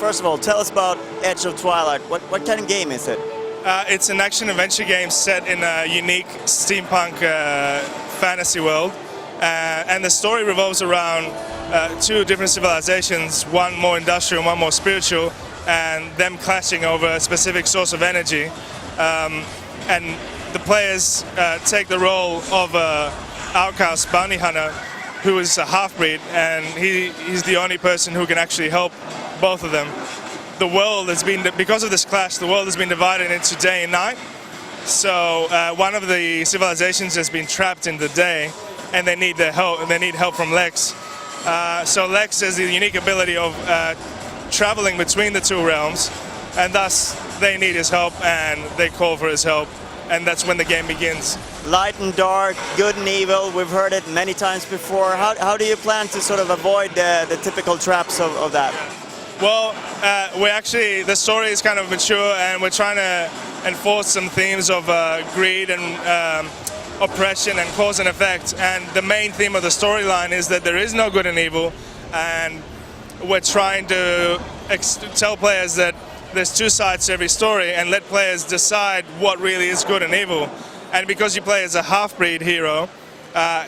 first of all, tell us about Edge of Twilight. What kind of game is it? It's an action-adventure game set in a unique steampunk fantasy world. And the story revolves around two different civilizations, one more industrial, one more spiritual, and them clashing over a specific source of energy. And the players take the role of an outcast bounty hunter who is a half-breed, and he's the only person who can actually help both of them. The world has been, because of this clash, the world has been divided into day and night. So one of the civilizations has been trapped in the day, and they need their help, and they need help from Lex. So Lex has the unique ability of traveling between the two realms, and thus they need his help, and they call for his help, and that's when the game begins. Light and dark, good and evil, we've heard it many times before. How do you plan to sort of avoid the typical traps of that? Well, the story is kind of mature, and we're trying to enforce some themes of greed and oppression and cause and effect. And the main theme of the storyline is that there is no good and evil, and we're trying to tell players that there's two sides to every story, and let players decide what really is good and evil. And because you play as a half-breed hero,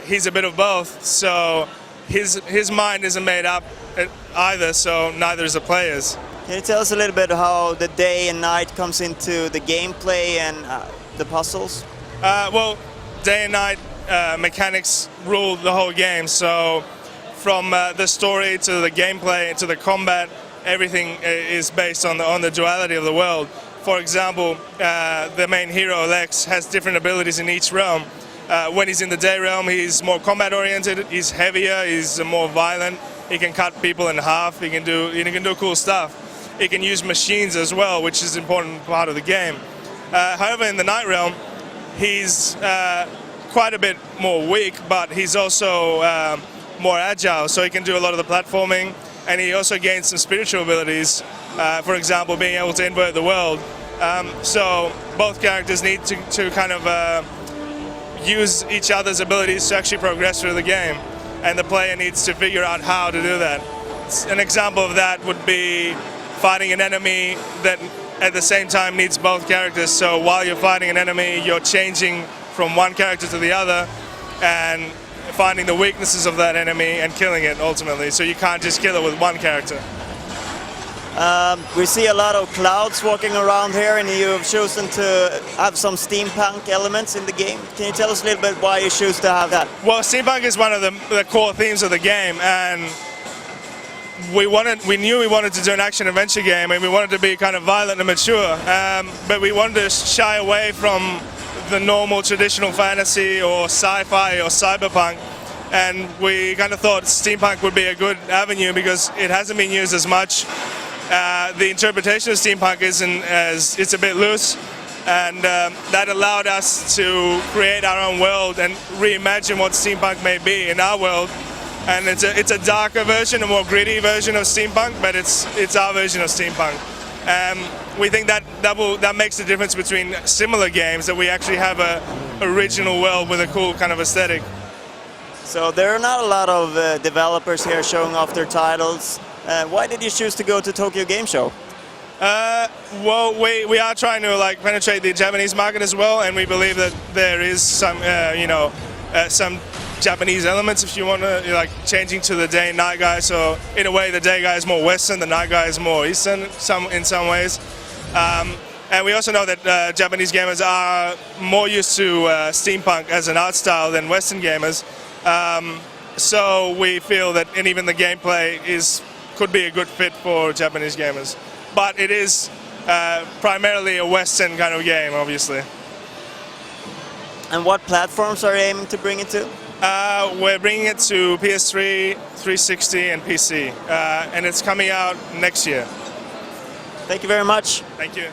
he's a bit of both, so his mind isn't made up either, so neither is the players. Can you tell us a little bit how the day and night comes into the gameplay and the puzzles? Well, day and night mechanics rule the whole game, so from the story to the gameplay to the combat, everything is based on the duality of the world. For example, the main hero, Lex, has different abilities in each realm. When he's in the day realm, he's more combat oriented, he's heavier, he's more violent, he can cut people in half, he can do cool stuff. He can use machines as well, which is an important part of the game. However, in the night realm, he's quite a bit more weak, but he's also more agile, so he can do a lot of the platforming, and he also gains some spiritual abilities, for example, being able to invert the world. So both characters need to kind of use each other's abilities to actually progress through the game, and the player needs to figure out how to do that. An example of that would be fighting an enemy that at the same time needs both characters, so while you're fighting an enemy, you're changing from one character to the other and finding the weaknesses of that enemy and killing it ultimately, so you can't just kill it with one character. We see a lot of clouds walking around here, and you've chosen to have some steampunk elements in the game. Can you tell us a little bit why you choose to have that? Well, steampunk is one of the core themes of the game, and we knew we wanted to do an action-adventure game, and we wanted to be kind of violent and mature, but we wanted to shy away from the normal traditional fantasy or sci-fi or cyberpunk, and we kind of thought steampunk would be a good avenue because it hasn't been used as much. The interpretation of steampunk it's a bit loose, and that allowed us to create our own world and reimagine what steampunk may be in our world. And it's a darker version, a more gritty version of steampunk, but it's our version of steampunk. We think that makes the difference between similar games, that we actually have a original world with a cool kind of aesthetic. So there are not a lot of developers here showing off their titles. Why did you choose to go to Tokyo Game Show? Well, we are trying to penetrate the Japanese market as well, and we believe that there is some some Japanese elements, if you want to, changing to the day and night guy. So in a way, the day guy is more Western, the night guy is more Eastern in some ways. And we also know that Japanese gamers are more used to steampunk as an art style than Western gamers. So we feel that, and even the gameplay could be a good fit for Japanese gamers. But it is primarily a Western kind of game, obviously. And what platforms are you aiming to bring it to? We're bringing it to PS3, 360 and PC, and it's coming out next year. Thank you very much. Thank you.